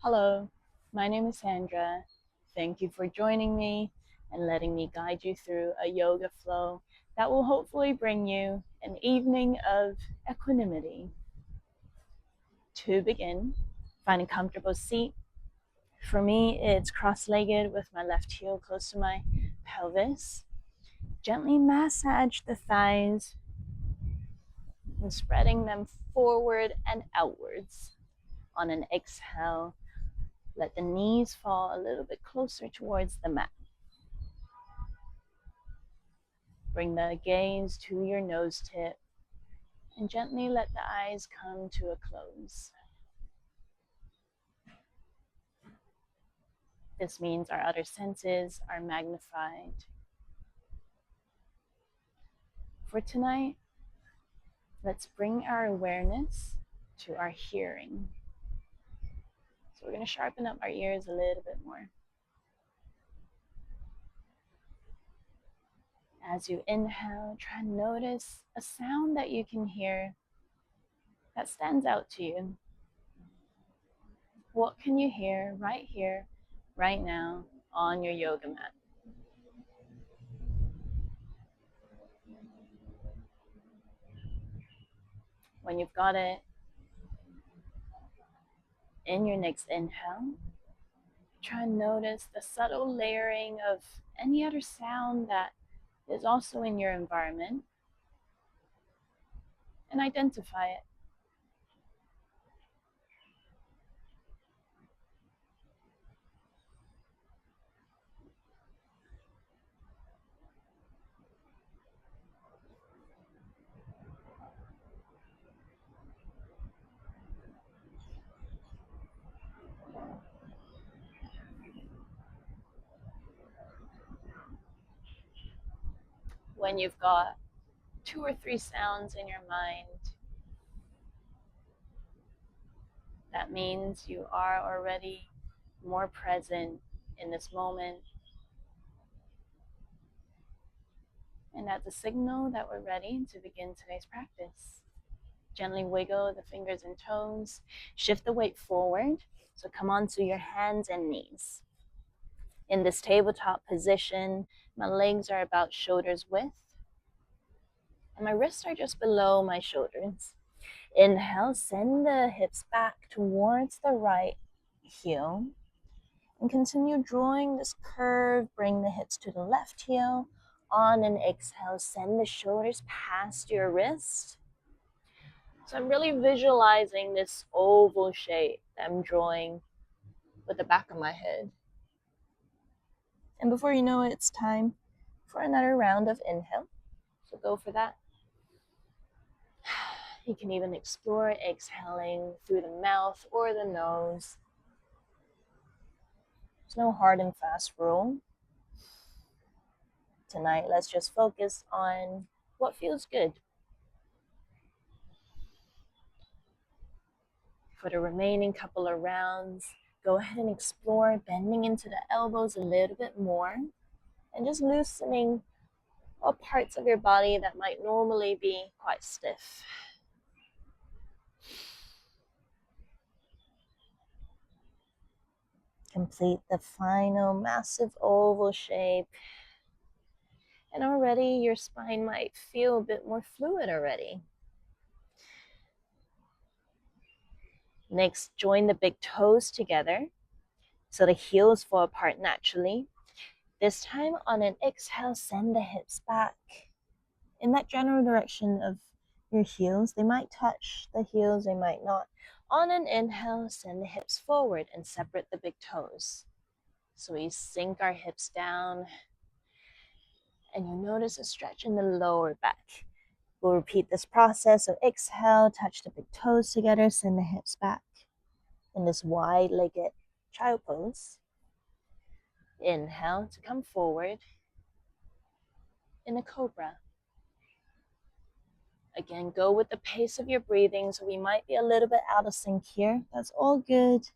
Hello, my name is Sandra. Thank you for joining me and letting me guide you through a yoga flow that will hopefully bring you an evening of equanimity. To begin, find a comfortable seat. For me, it's cross-legged with my left heel close to my pelvis. Gently massage the thighs and spreading them forward and outwards. On an exhale, let the knees fall a little bit closer towards the mat. Bring the gaze to your nose tip and gently let the eyes come to a close. This means our outer senses are magnified. For tonight, let's bring our awareness to our hearing. So we're going to sharpen up our ears a little bit more. As you inhale, try and notice a sound that you can hear that stands out to you. What can you hear, right now, on your yoga mat? When you've got it, in your next inhale, try and notice the subtle layering of any other sound that is also in your environment and identify it. When you've got 2 or 3 sounds in your mind, that means you are already more present in this moment. And that's a signal that we're ready to begin today's practice. Gently wiggle the fingers and toes. Shift the weight forward. So come onto your hands and knees. In this tabletop position, my legs are about shoulders width, and my wrists are just below my shoulders. Inhale, send the hips back towards the right heel, and continue drawing this curve. Bring the hips to the left heel. On an exhale, send the shoulders past your wrist. So I'm really visualizing this oval shape that I'm drawing with the back of my head. And before you know it, it's time for another round of inhale. So go for that. You can even explore exhaling through the mouth or the nose. There's no hard and fast rule. Tonight, let's just focus on what feels good. For the remaining couple of rounds, go ahead and explore bending into the elbows a little bit more and just loosening all parts of your body that might normally be quite stiff. Complete the final massive oval shape. And already your spine might feel a bit more fluid already. Next, join the big toes together so the heels fall apart naturally. This time on an exhale, send the hips back in that general direction of your heels. They might touch the heels, they might not. On an inhale, send the hips forward and separate the big toes. So we sink our hips down, and you'll notice a stretch in the lower back. We'll repeat this process. So exhale, touch the big toes together, send the hips back in this wide-legged child pose. Inhale to come forward in a cobra. Again, go with the pace of your breathing. So we might be a little bit out of sync here. That's all good.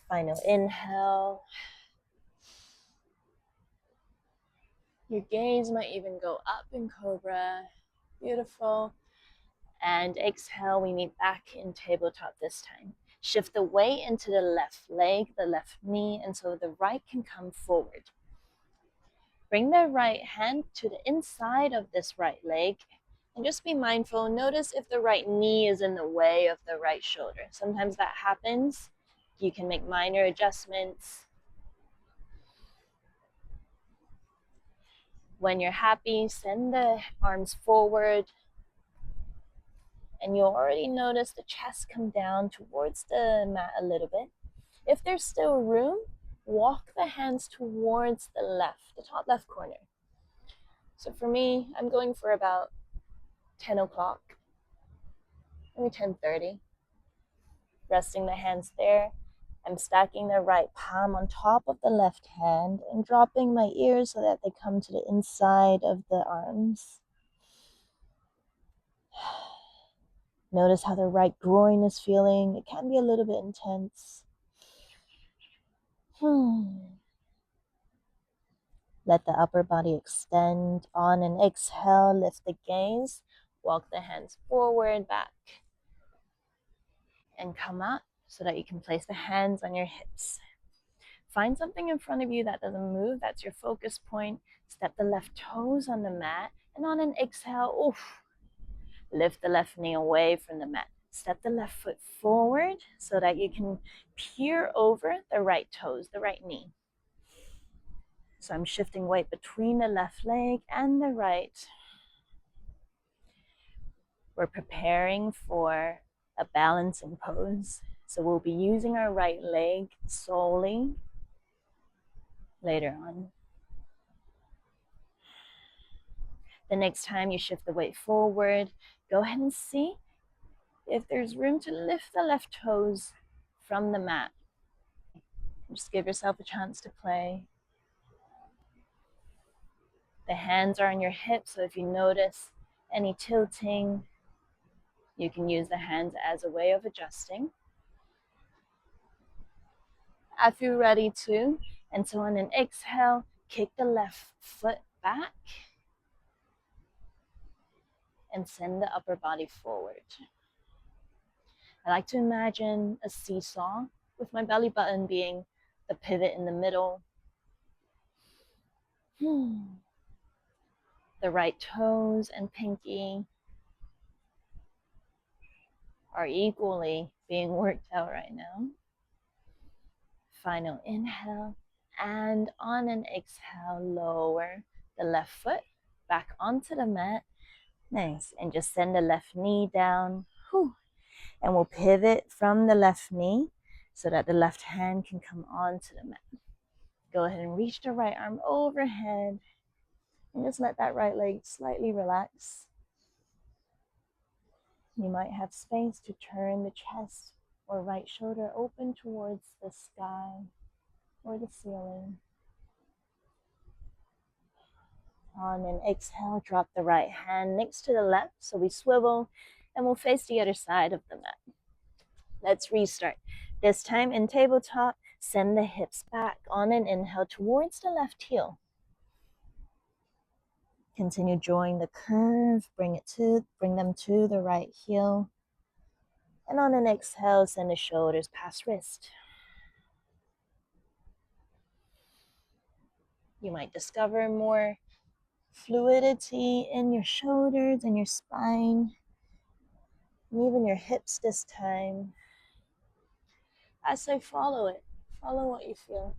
Final inhale. Your gaze might even go up in cobra. Beautiful. And exhale, we meet back in tabletop this time. Shift the weight into the left leg, the left knee, and so the right can come forward. Bring the right hand to the inside of this right leg, and just be mindful. Notice if the right knee is in the way of the right shoulder. Sometimes that happens. You can make minor adjustments. When you're happy, send the arms forward, and you'll already notice the chest come down towards the mat a little bit. If there's still room, walk the hands towards the left, the top left corner. So for me, I'm going for about 10 o'clock, maybe 10:30. Resting the hands there. I'm stacking the right palm on top of the left hand and dropping my ears so that they come to the inside of the arms. Notice how the right groin is feeling. It can be a little bit intense. Let the upper body extend. On an exhale, lift the gaze. Walk the hands forward, back, and come up so that you can place the hands on your hips. Find something in front of you that doesn't move. That's your focus point. Step the left toes on the mat. And on an exhale, lift the left knee away from the mat. Step the left foot forward so that you can peer over the right toes, the right knee. So I'm shifting weight between the left leg and the right. We're preparing for a balancing pose. So we'll be using our right leg solely later on. The next time you shift the weight forward, go ahead and see if there's room to lift the left toes from the mat. Just give yourself a chance to play. The hands are on your hips, so if you notice any tilting, you can use the hands as a way of adjusting. If you're ready to, and so on an exhale, kick the left foot back and send the upper body forward. I like to imagine a seesaw with my belly button being the pivot in the middle. The right toes and pinky are equally being worked out right now. Final inhale, and on an exhale, lower the left foot back onto the mat. Nice, and just send the left knee down. And we'll pivot from the left knee so that the left hand can come onto the mat. Go ahead and reach the right arm overhead and just let that right leg slightly relax. You might have space to turn the chest or right shoulder open towards the sky or the ceiling. On an exhale, drop the right hand next to the left so we swivel and we'll face the other side of the mat. Let's restart. This time in tabletop, send the hips back on an inhale towards the left heel. Continue drawing the curve, bring them to the right heel. And on an exhale, send the shoulders past wrist. You might discover more fluidity in your shoulders and your spine, and even your hips this time. I say follow it. Follow what you feel.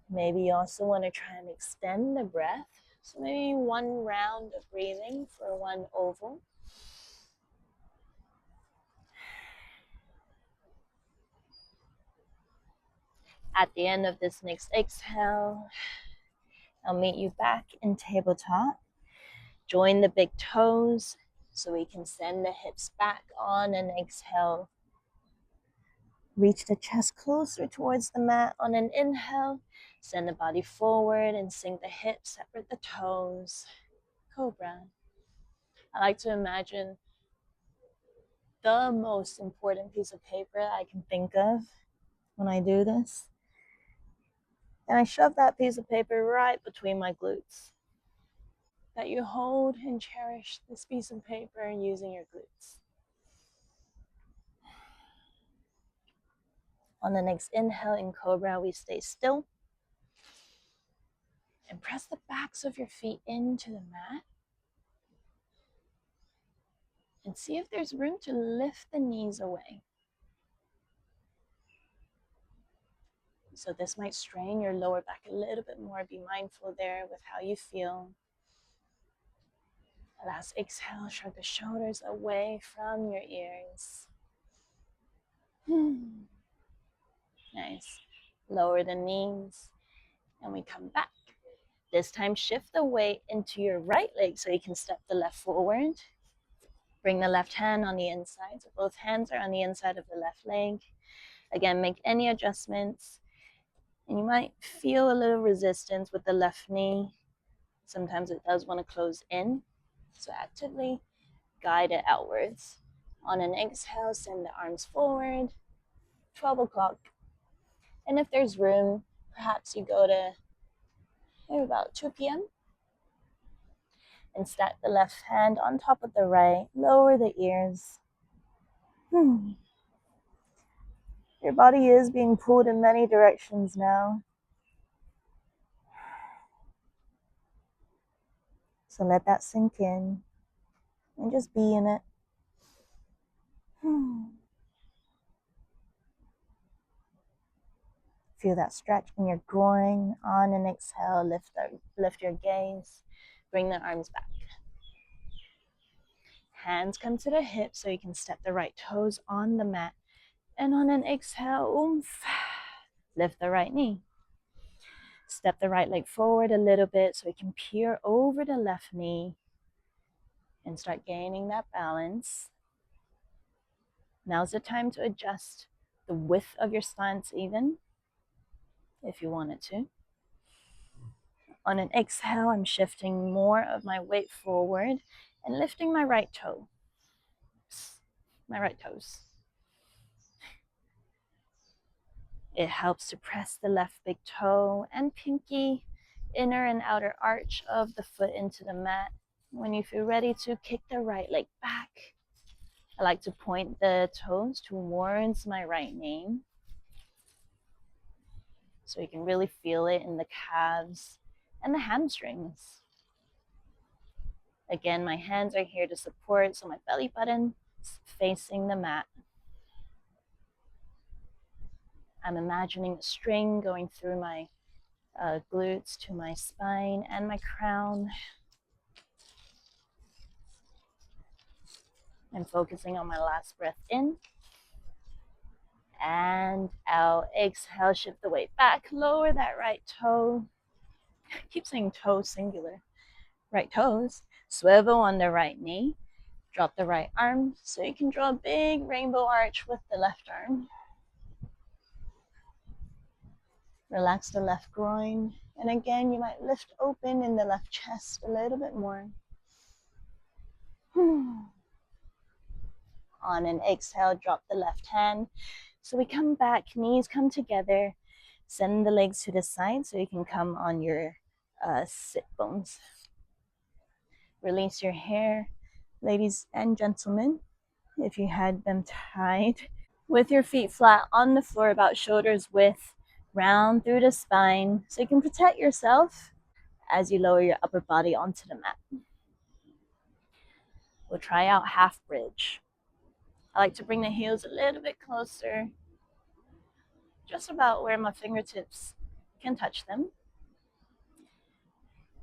Maybe you also want to try and extend the breath. So maybe one round of breathing for one oval. At the end of this next exhale, I'll meet you back in tabletop. Join the big toes so we can send the hips back on an exhale. Reach the chest closer towards the mat on an inhale. Send the body forward and sink the hips, separate the toes. Cobra. I like to imagine the most important piece of paper I can think of when I do this. And I shove that piece of paper right between my glutes. that you hold and cherish this piece of paper using your glutes. On the next inhale in Cobra, we stay still and press the backs of your feet into the mat. And see if there's room to lift the knees away. So this might strain your lower back a little bit more. Be mindful there with how you feel. Last exhale, shrug the shoulders away from your ears. Nice. Lower the knees and we come back. This time shift the weight into your right leg so you can step the left forward. Bring the left hand on the inside, so both hands are on the inside of the left leg. Again, make any adjustments. And you might feel a little resistance with the left knee. Sometimes it does want to close in. So actively guide it outwards. On an exhale, send the arms forward, 12 o'clock. And if there's room, perhaps you go to maybe about 2 p.m. and stack the left hand on top of the right. Lower the ears. Your body is being pulled in many directions now. So let that sink in and just be in it. Feel that stretch in your groin. On an exhale, lift your gaze. Bring the arms back. Hands come to the hips so you can step the right toes on the mat. And on an exhale, lift the right knee. Step the right leg forward a little bit so you can peer over the left knee and start gaining that balance. Now's the time to adjust the width of your stance even, if you wanted to. On an exhale, I'm shifting more of my weight forward and lifting my right toe. My right toes. It helps to press the left big toe and pinky, inner and outer arch of the foot into the mat. When you feel ready to, kick the right leg back. I like to point the toes towards my right knee, so you can really feel it in the calves and the hamstrings. Again, my hands are here to support, so my belly button is facing the mat. I'm imagining a string going through my glutes to my spine and my crown. I'm focusing on my last breath in and out. Exhale, shift the weight back, lower that right toe. I keep saying toe singular. Right toes. Swivel on the right knee. Drop the right arm so you can draw a big rainbow arch with the left arm. Relax the left groin. And again, you might lift open in the left chest a little bit more. On an exhale, drop the left hand. So we come back, knees come together. Send the legs to the side so you can come on your sit bones. Release your hair, ladies and gentlemen, if you had them tied. With your feet flat on the floor, about shoulders width, round through the spine, so you can protect yourself as you lower your upper body onto the mat. We'll try out half bridge. I like to bring the heels a little bit closer, just about where my fingertips can touch them.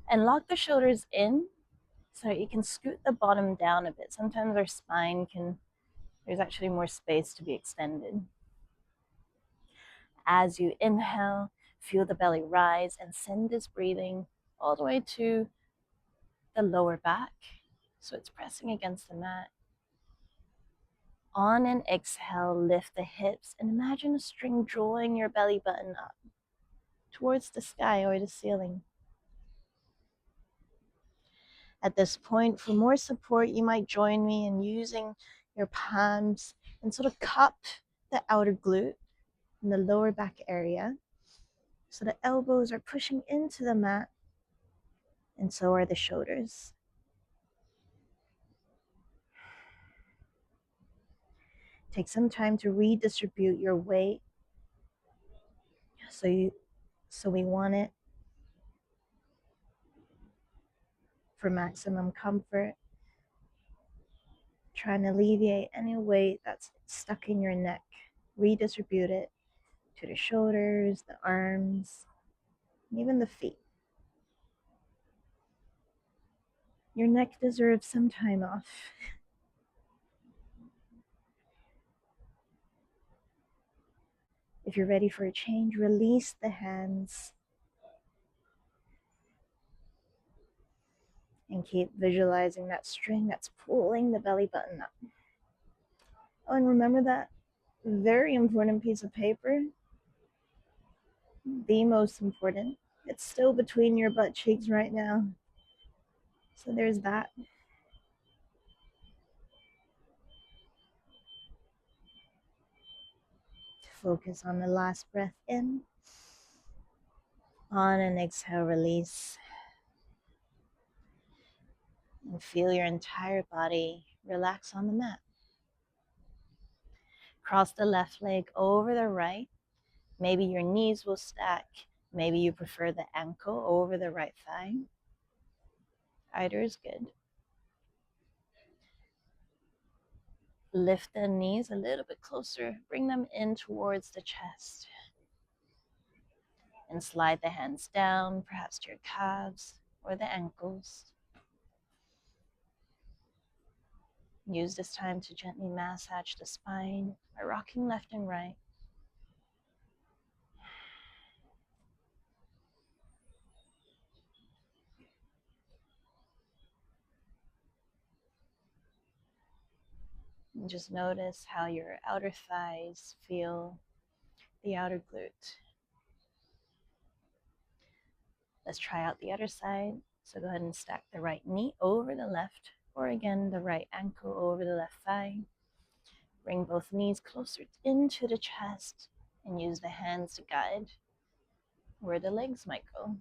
And lock the shoulders in so you can scoot the bottom down a bit. Sometimes our spine there's actually more space to be extended. As you inhale, feel the belly rise and send this breathing all the way to the lower back, so it's pressing against the mat. On an exhale, lift the hips and imagine a string drawing your belly button up towards the sky or the ceiling. At this point, for more support, you might join me in using your palms and sort of cup the outer glute in the lower back area. So the elbows are pushing into the mat. and so are the shoulders. Take some time to redistribute your weight. So we want it for maximum comfort. Trying to alleviate any weight that's stuck in your neck. Redistribute it to the shoulders, the arms, even the feet. Your neck deserves some time off. If you're ready for a change, release the hands and keep visualizing that string that's pulling the belly button up. Oh, and remember that very important piece of paper, the most important. It's still between your butt cheeks right now. So there's that. Focus on the last breath in. On an exhale, release. And feel your entire body relax on the mat. Cross the left leg over the right. Maybe your knees will stack. Maybe you prefer the ankle over the right thigh. Either is good. Lift the knees a little bit closer. Bring them in towards the chest. And slide the hands down, perhaps to your calves or the ankles. Use this time to gently massage the spine by rocking left and right. And just notice how your outer thighs feel, the outer glute. Let's try out the other side. So go ahead and stack the right knee over the left, or again, the right ankle over the left thigh. Bring both knees closer into the chest and use the hands to guide where the legs might go.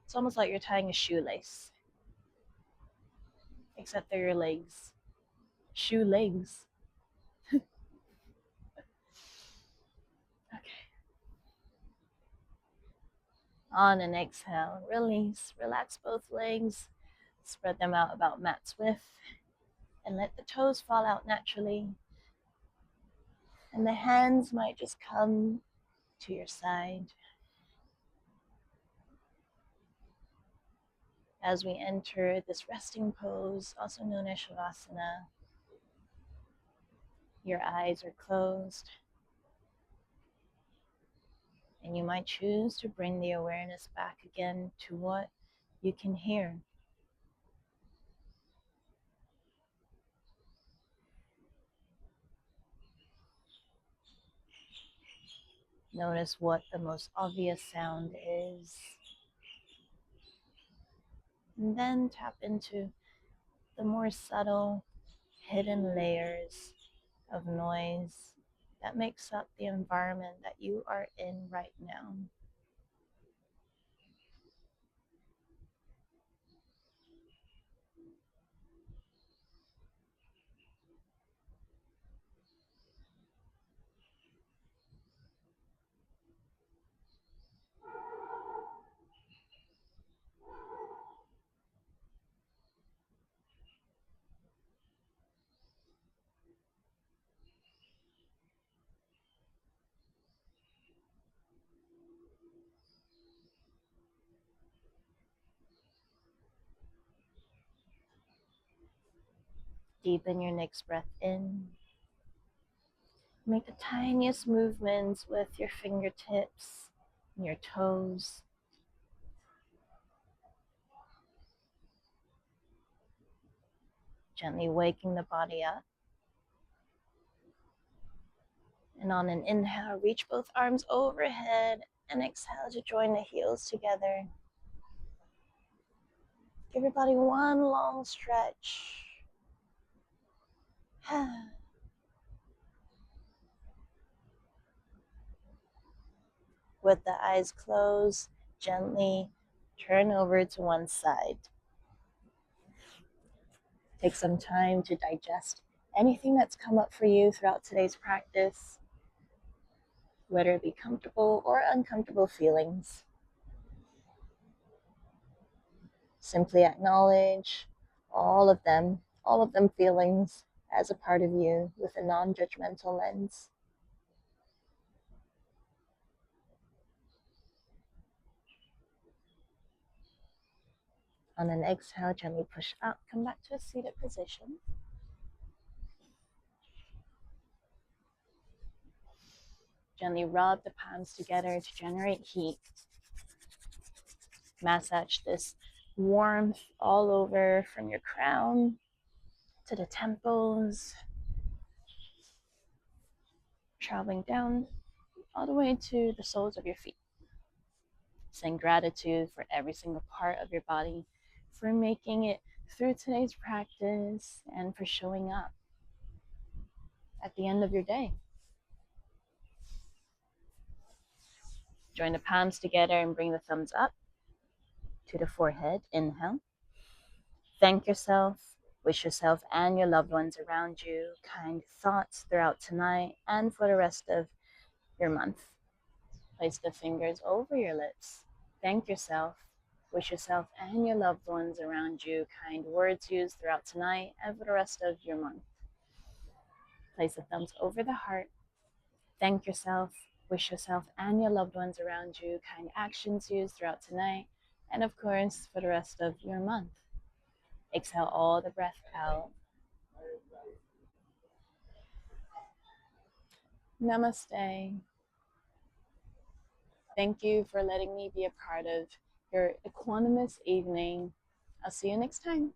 It's almost like you're tying a shoelace, except they're your legs. Shoe legs. Okay. On an exhale, release, relax both legs, spread them out about mat's width, and let the toes fall out naturally. And the hands might just come to your side. As we enter this resting pose, also known as Shavasana, your eyes are closed, and you might choose to bring the awareness back again to what you can hear. Notice what the most obvious sound is, and then tap into the more subtle, hidden layers of noise that makes up the environment that you are in right now. Deepen your next breath in. Make the tiniest movements with your fingertips and your toes. Gently waking the body up. And on an inhale, reach both arms overhead, and exhale to join the heels together. Give your body one long stretch. With the eyes closed, gently turn over to one side. Take some time to digest anything that's come up for you throughout today's practice, whether it be comfortable or uncomfortable feelings. Simply acknowledge all of them feelings as a part of you with a non-judgmental lens. On an exhale, gently push up, come back to a seated position. Gently rub the palms together to generate heat. Massage this warmth all over from your crown to the temples, traveling down all the way to the soles of your feet. Send gratitude for every single part of your body for making it through today's practice and for showing up at the end of your day. Join the palms together and bring the thumbs up to the forehead. Inhale. Thank yourself, wish yourself and your loved ones around you kind thoughts throughout tonight and for the rest of your month. Place the fingers over your lips. Thank yourself, wish yourself and your loved ones around you kind words used throughout tonight and for the rest of your month. Place the thumbs over the heart. Thank yourself, wish yourself and your loved ones around you kind actions used throughout tonight and of course for the rest of your month. Exhale all the breath out. Namaste. Thank you for letting me be a part of your equanimous evening. I'll see you next time.